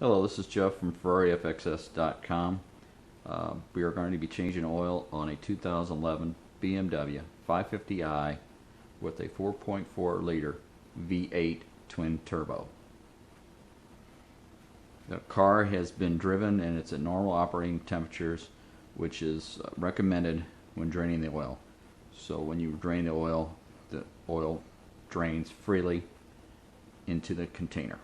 Hello, this is Jeff from FerrariFXS.com. We are going to be changing oil on a 2011 BMW 550i with a 4.4 liter V8 twin turbo. The car has been driven and it's at normal operating temperatures, which is recommended when draining the oil. So when you drain the oil drains freely into the container.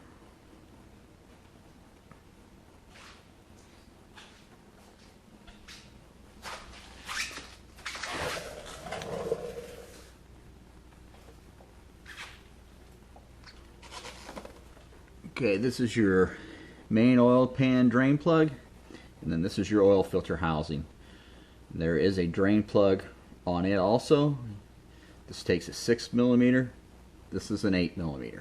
Okay, this is your main oil pan drain plug, and then this is your oil filter housing. There is a drain plug on it also. This takes a 6mm. This is an 8mm.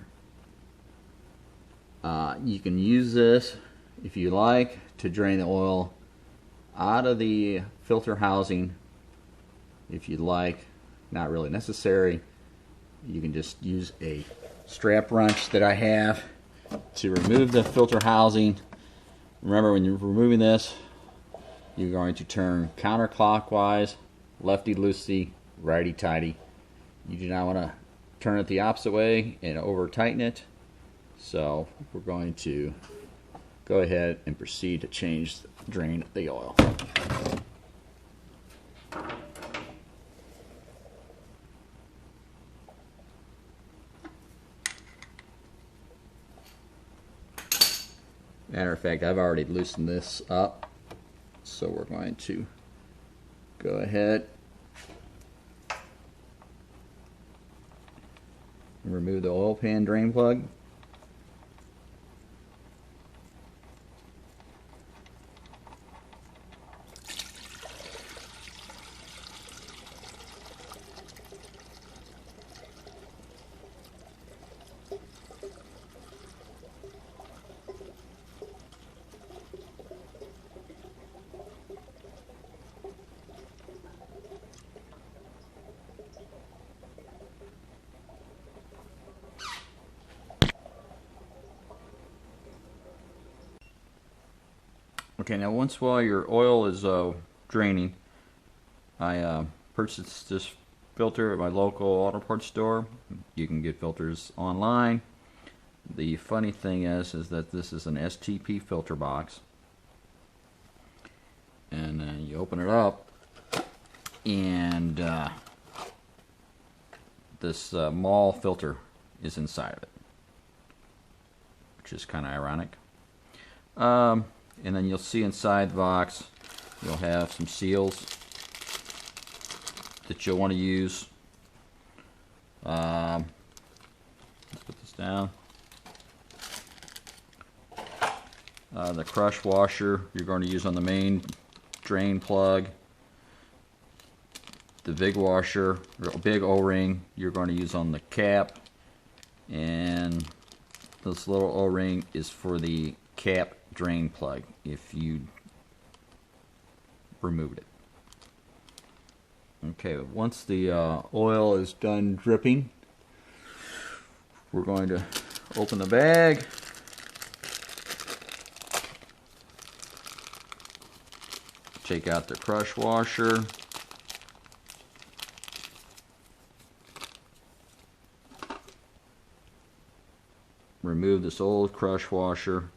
You can use this, if you like, to drain the oil out of the filter housing. If you'd like, not really necessary. You can just use a strap wrench that I have to remove the filter housing. Remember, when you're removing this, you're going to turn counterclockwise, lefty-loosey, righty-tighty. You do not want to turn it the opposite way and over-tighten it. So we're going to go ahead and proceed to change the drain of the oil. Matter of fact, I've already loosened this up, so we're going to go ahead and remove the oil pan drain plug. Okay, now while your oil is draining, I purchased this filter at my local auto parts store. You can get filters online. The funny thing is that this is an STP filter box, and you open it up, and this mall filter is inside of it, which is kind of ironic. And then you'll see inside the box you'll have some seals that you'll want to use. Let's put this down. The crush washer you're going to use on the main drain plug. The big washer, or big O-ring, you're going to use on the cap. And this little O-ring is for the cap drain plug if you removed it. Okay, once the oil is done dripping, we're going to open the bag. Take out the crush washer. Remove this old crush washer.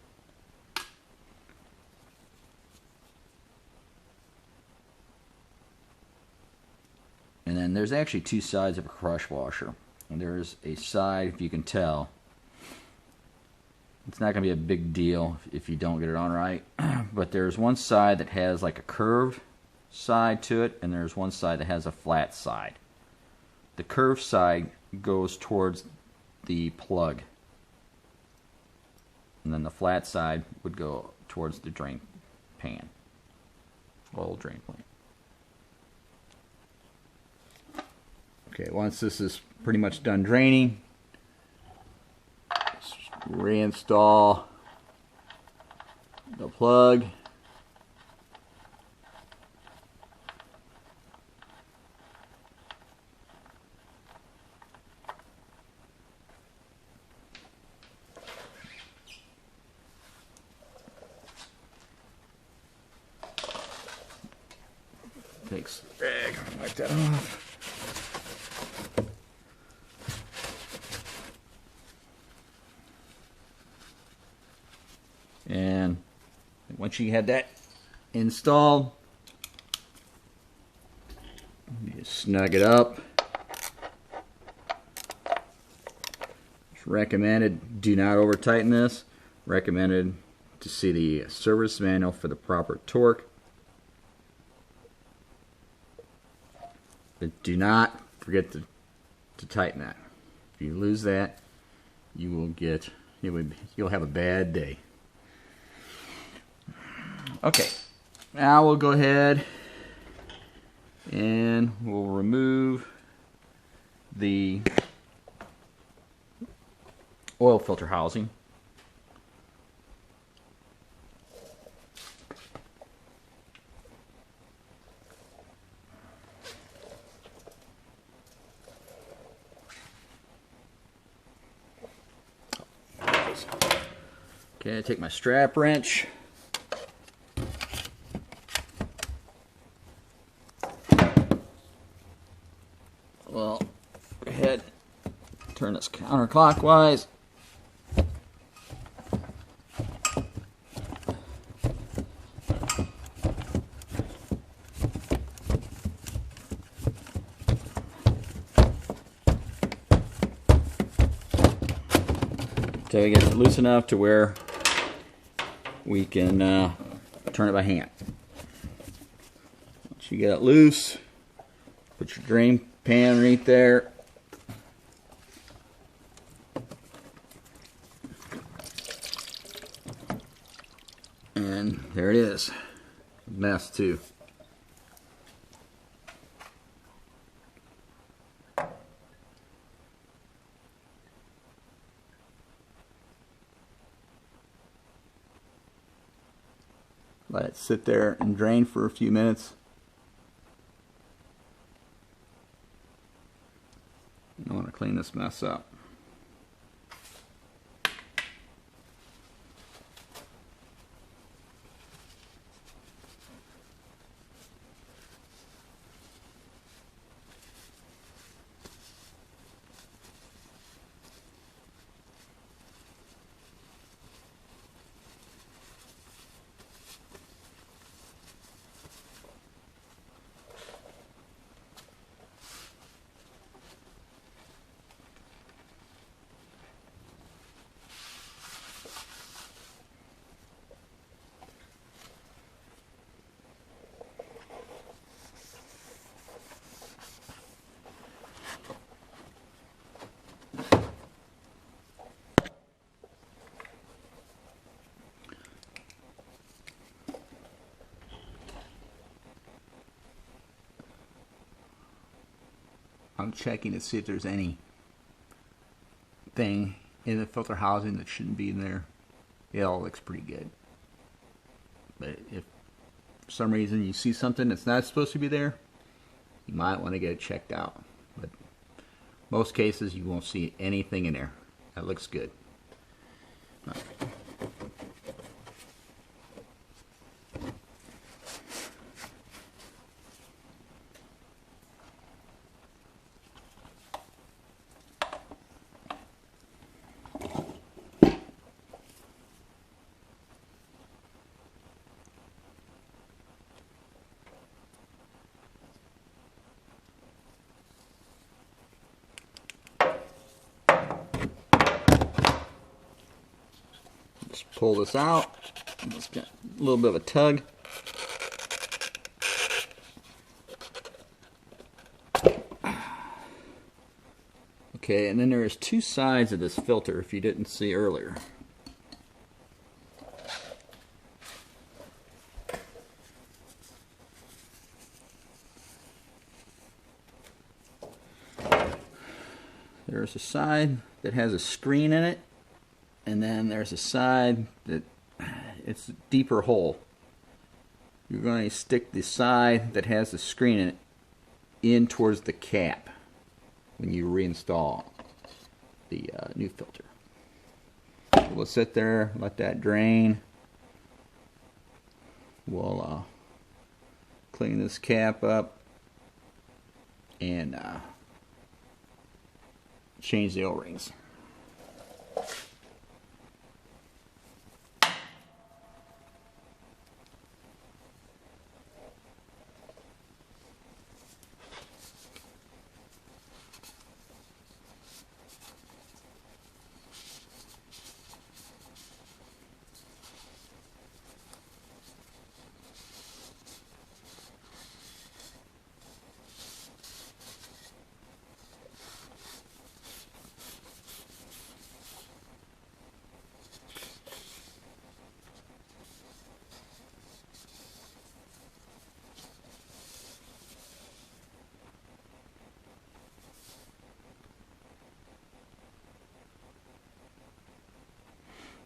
And then there's actually two sides of a crush washer. And there's a side, if you can tell, it's not going to be a big deal if you don't get it on right. But there's one side that has like a curved side to it, and there's one side that has a flat side. The curved side goes towards the plug, and then the flat side would go towards the drain pan, oil drain pan. Okay, once this is pretty much done draining, reinstall the plug. Takes a rag, wipe that off. And once you had that installed, you just snug it up. It's recommended, do not over tighten this. Recommended to see the service manual for the proper torque. But do not forget to tighten that. If you lose that, you will get, you'll have a bad day. Okay, now we'll go ahead and we'll remove the oil filter housing. Okay, I take my strap wrench. Well, go ahead, turn this counterclockwise. Until we get it loose enough to where we can turn it by hand. Once you get it loose, put your drain pan right there. And there it is. A mess too. Let it sit there and drain for a few minutes. I want to clean this mess up. I'm checking to see if there's anything in the filter housing that shouldn't be in there. It all looks pretty good. But if for some reason you see something that's not supposed to be there, you might want to get it checked out. But most cases you won't see anything in there. That looks good. All right. Just pull this out. It's got a little bit of a tug. Okay, and then there's two sides of this filter if you didn't see earlier. There's a side that has a screen in it, and then there's a side that it's a deeper hole. You're going to stick the side that has the screen in it in towards the cap when you reinstall the new filter. We'll sit there, let that drain. We'll clean this cap up and change the O-rings.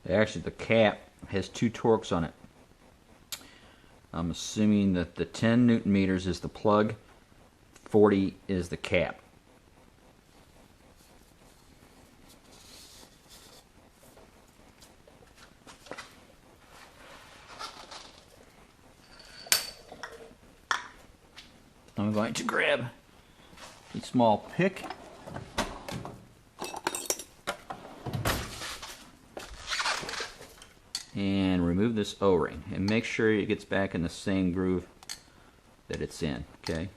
Actually, the cap has 2 torques on it. I'm assuming that the 10 Newton meters is the plug, 40 is the cap. I'm going to grab a small pick and remove this O-ring and make sure it gets back in the same groove that it's in. Okay,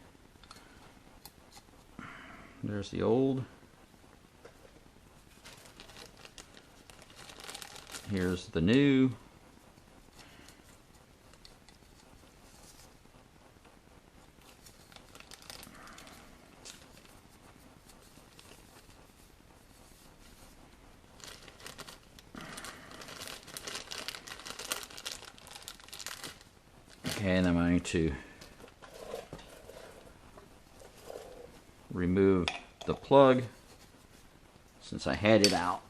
there's the old, here's the new. Okay, and I'm going to remove the plug since I had it out.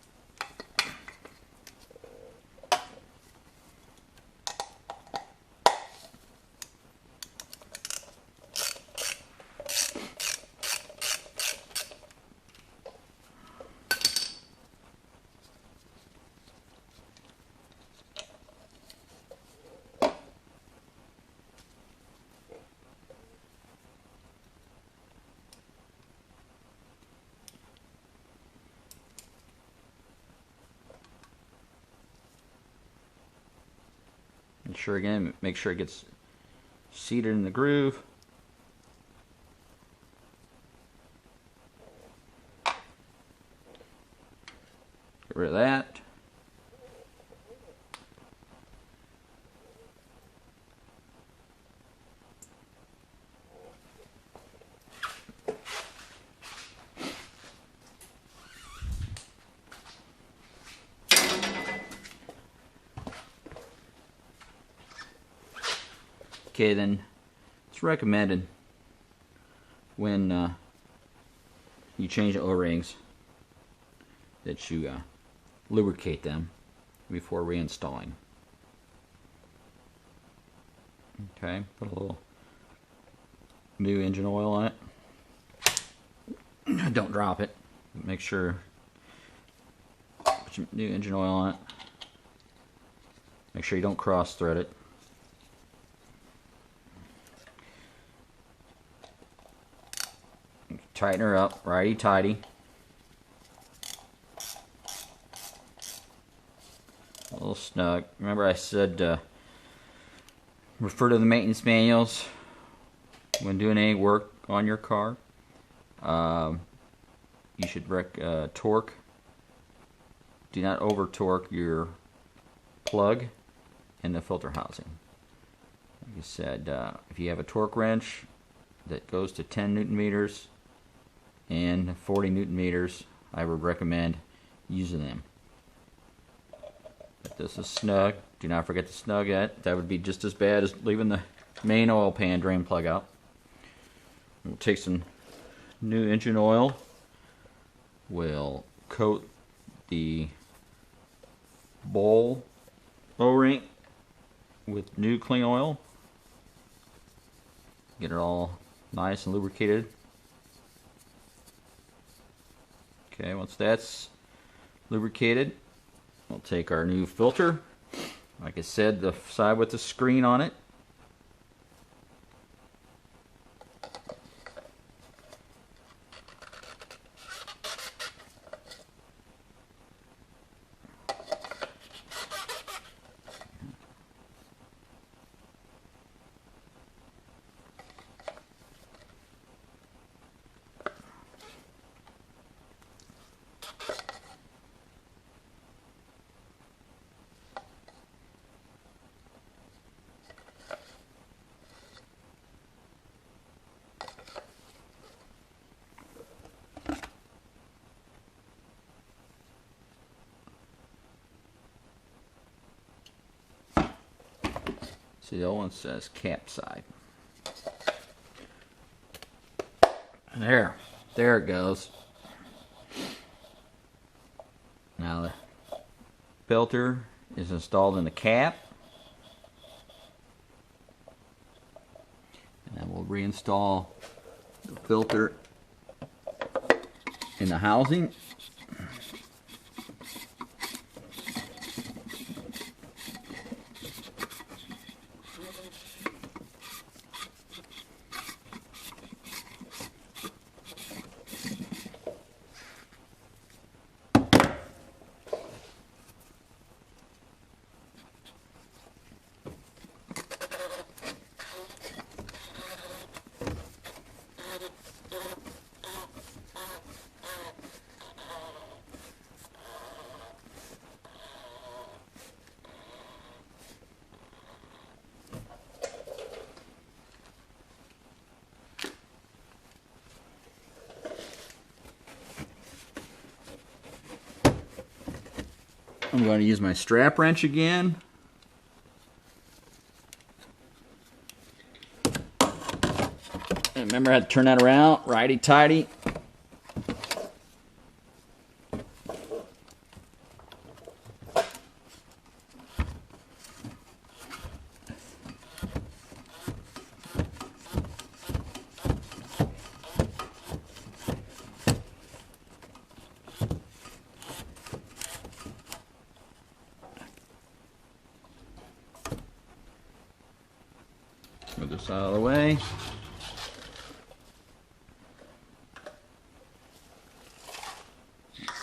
Make sure it gets seated in the groove. Get rid of that. Okay, then it's recommended when you change the O-rings that you lubricate them before reinstalling. Okay, put a little new engine oil on it. Don't drop it. Make sure put your new engine oil on it. Make sure you don't cross thread it. Tighten her up, righty-tighty. A little snug. Remember I said refer to the maintenance manuals when doing any work on your car. You should torque. Do not over torque your plug and the filter housing. Like I said, if you have a torque wrench that goes to 10 Newton meters and 40 Newton meters, I would recommend using them. If this is snug, do not forget to snug it. That would be just as bad as leaving the main oil pan drain plug out. We'll take some new engine oil. We'll coat the bowl O-ring with new clean oil. Get it all nice and lubricated. Okay, once that's lubricated, we'll take our new filter. Like I said, the side with the screen on it. See, the old one says cap side. There it goes. Now the filter is installed in the cap. And then we'll reinstall the filter in the housing. I'm going to use my strap wrench again. And remember, I had to turn that around, righty-tighty. Move this out of the way.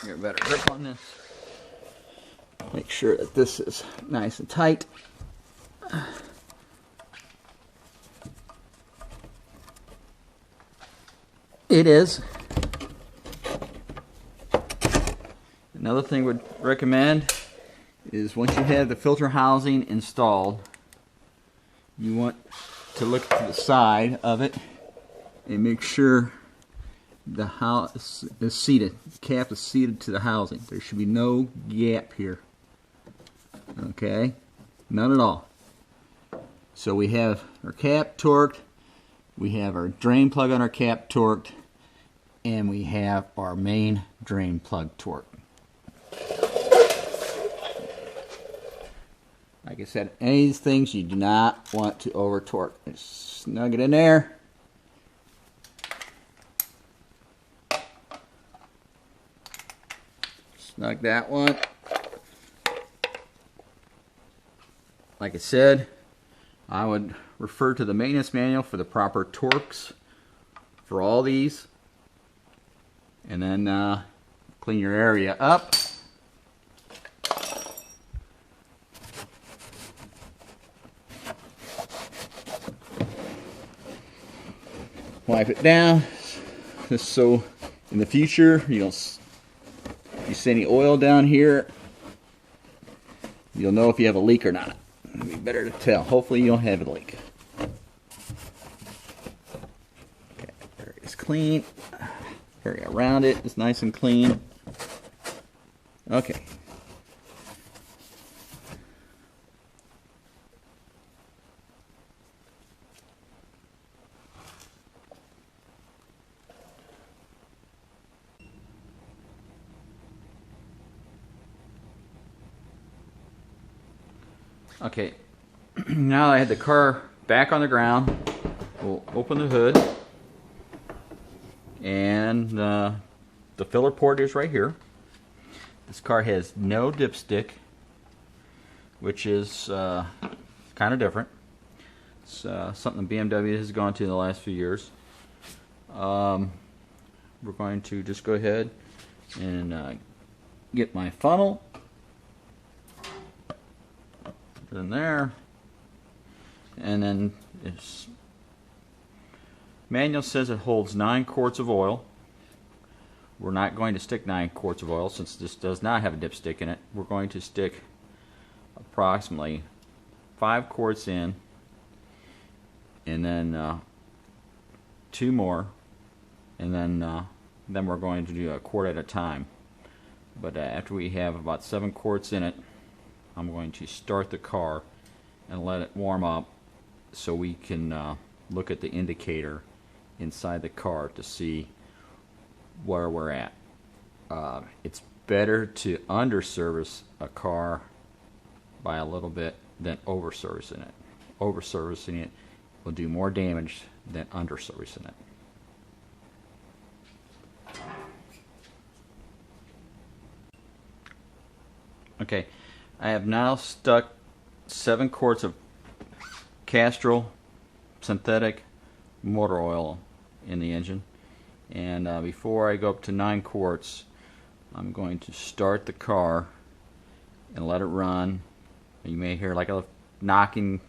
Get a better grip on this. Make sure that this is nice and tight. It is. Another thing we'd recommend is once you have the filter housing installed, you want to look to the side of it and make sure the house is seated. The cap is seated to the housing. There should be no gap here. Okay? None at all. So we have our cap torqued, we have our drain plug on our cap torqued, and we have our main drain plug torqued. Like I said, any of these things you do not want to over torque. Just snug it in there. Snug that one. Like I said, I would refer to the maintenance manual for the proper torques for all these. And then clean your area up. Wipe it down, just so in the future you don't, if you see any oil down here, you'll know if you have a leak or not. It'll be better to tell. Hopefully you don't have a leak. Okay, there it's clean. Area around it is nice and clean. Okay. Okay, now that I had the car back on the ground, we'll open the hood, and the filler port is right here. This car has no dipstick, which is kind of different. It's something BMW has gone to in the last few years. We're going to just go ahead and get my funnel. In there, and then its manual says it holds 9 quarts of oil. We're not going to stick 9 quarts of oil since this does not have a dipstick in it. We're going to stick approximately 5 quarts in, and then 2 more, and then we're going to do a quart at a time. But after we have about 7 quarts in it, I'm going to start the car and let it warm up so we can look at the indicator inside the car to see where we're at. It's better to under-service a car by a little bit than over-servicing it. Over-servicing it will do more damage than under-servicing it. Okay, I have now stuck 7 quarts of Castrol synthetic motor oil in the engine, and before I go up to 9 quarts, I'm going to start the car and let it run. You may hear like a knocking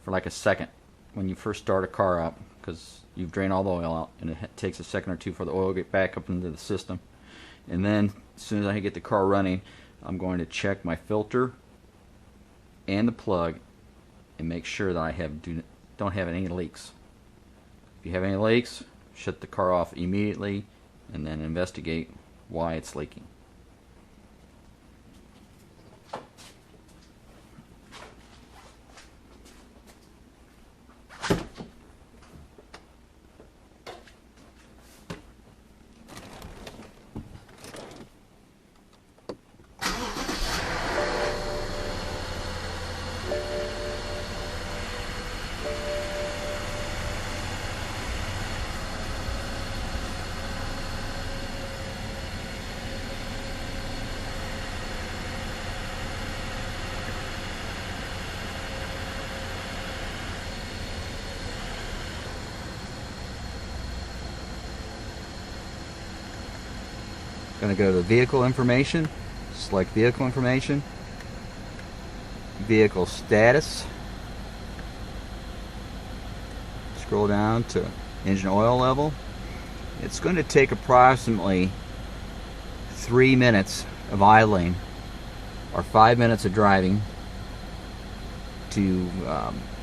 for like a second when you first start a car up, because you've drained all the oil out, and it takes a second or two for the oil to get back up into the system. And then as soon as I get the car running, I'm going to check my filter and the plug and make sure that I don't have any leaks. If you have any leaks, shut the car off immediately and then investigate why it's leaking. Going to go to vehicle information, select vehicle information, vehicle status, scroll down to engine oil level. It's going to take approximately 3 minutes of idling or 5 minutes of driving to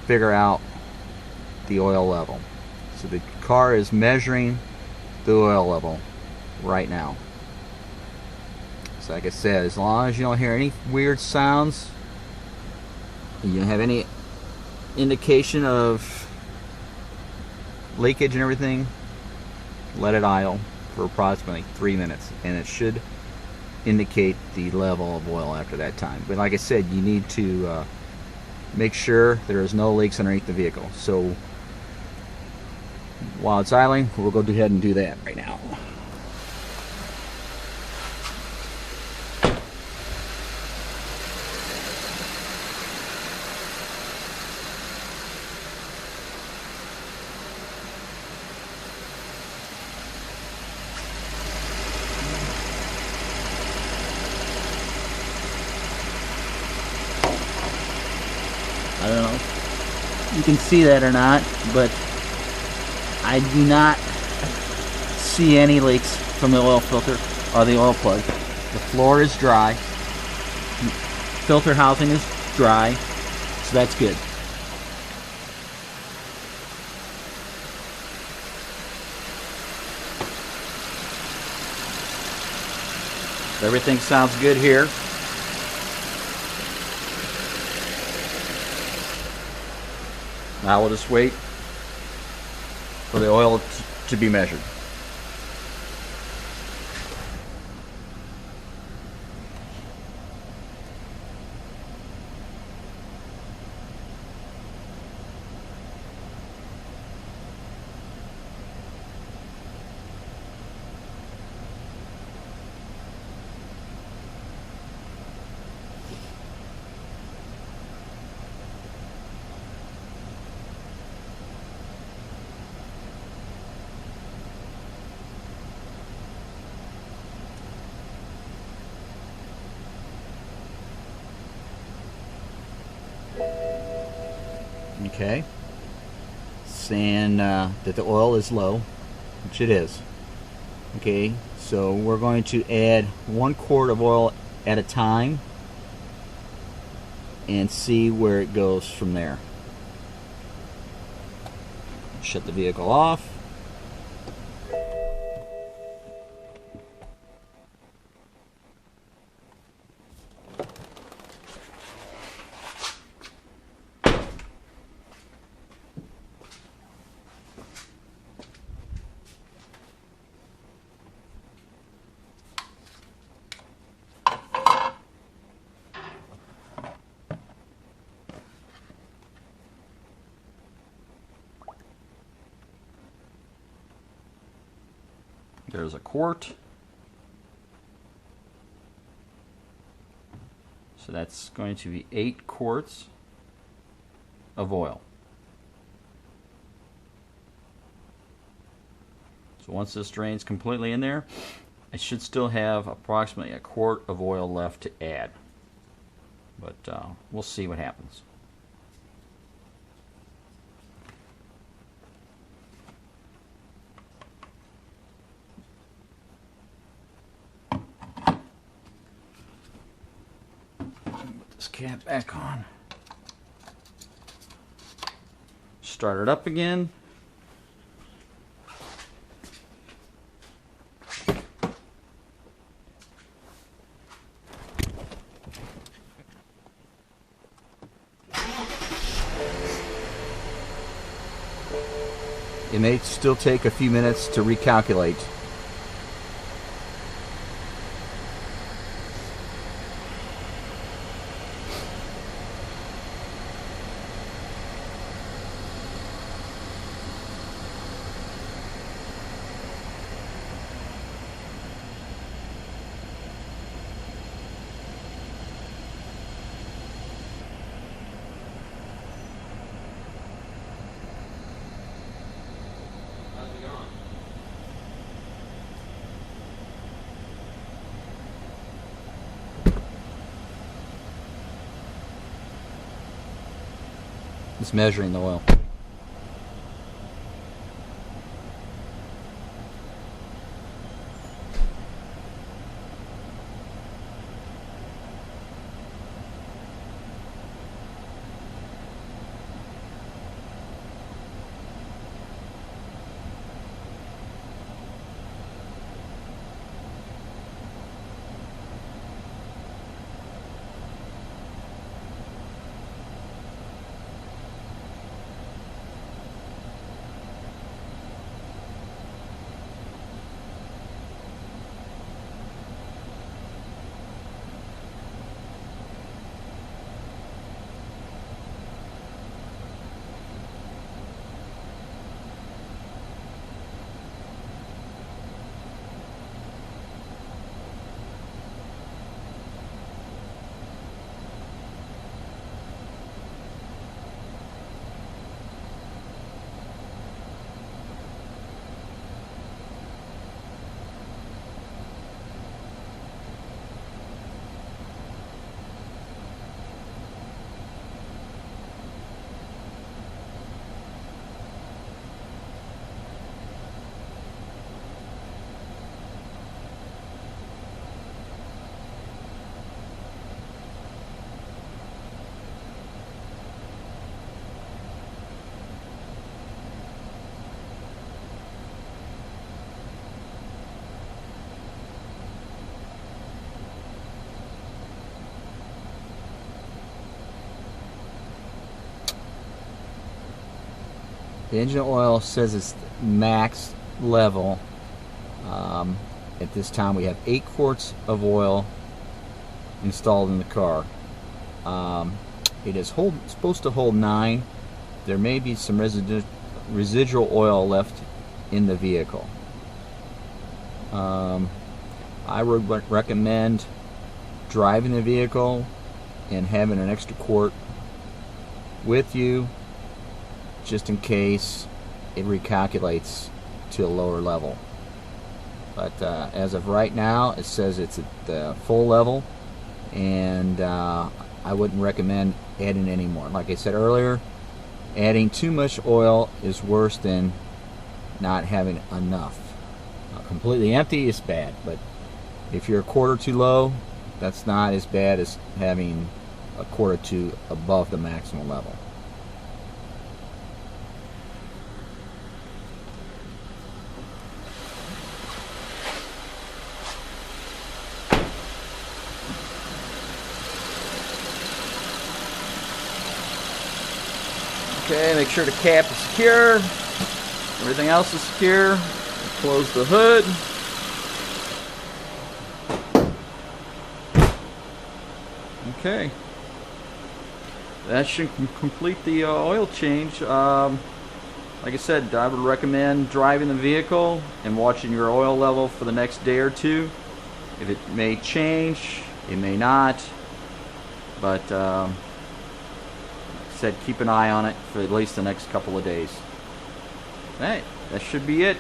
figure out the oil level. So the car is measuring the oil level right now. So like I said, as long as you don't hear any weird sounds, and you don't have any indication of leakage and everything, let it idle for approximately 3 minutes, and it should indicate the level of oil after that time. But like I said, you need to make sure there is no leaks underneath the vehicle. So while it's idling, we'll go ahead and do that right now. I don't know if you can see that or not, but I do not see any leaks from the oil filter or the oil plug. The floor is dry, filter housing is dry, so that's good. Everything sounds good here. Now we'll just wait for the oil to be measured. Okay, saying that the oil is low, which it is. Okay, so we're going to add 1 quart of oil at a time and see where it goes from there. Shut the vehicle off. There's a quart. So that's going to be 8 quarts of oil. So once this drains completely in there, I should still have approximately a quart of oil left to add. But we'll see what happens. Put this cap back on. Start it up again. It may still take a few minutes to recalculate. It's measuring the oil. The engine oil says it's max level. At this time we have 8 quarts of oil installed in the car. It is supposed to hold 9. There may be some residual oil left in the vehicle. I would recommend driving the vehicle and having an extra quart with you, just in case it recalculates to a lower level. But as of right now, it says it's at the full level, and I wouldn't recommend adding any more. Like I said earlier, adding too much oil is worse than not having enough. Completely empty is bad, but if you're a quart or two low, that's not as bad as having a quart or two above the maximum level. Okay, make sure the cap is secure. Everything else is secure. Close the hood. Okay. That should complete the oil change. like I said, I would recommend driving the vehicle and watching your oil level for the next day or two. If it may change, it may not, but like I said, keep an eye on it for at least the next couple of days. Alright, that should be it.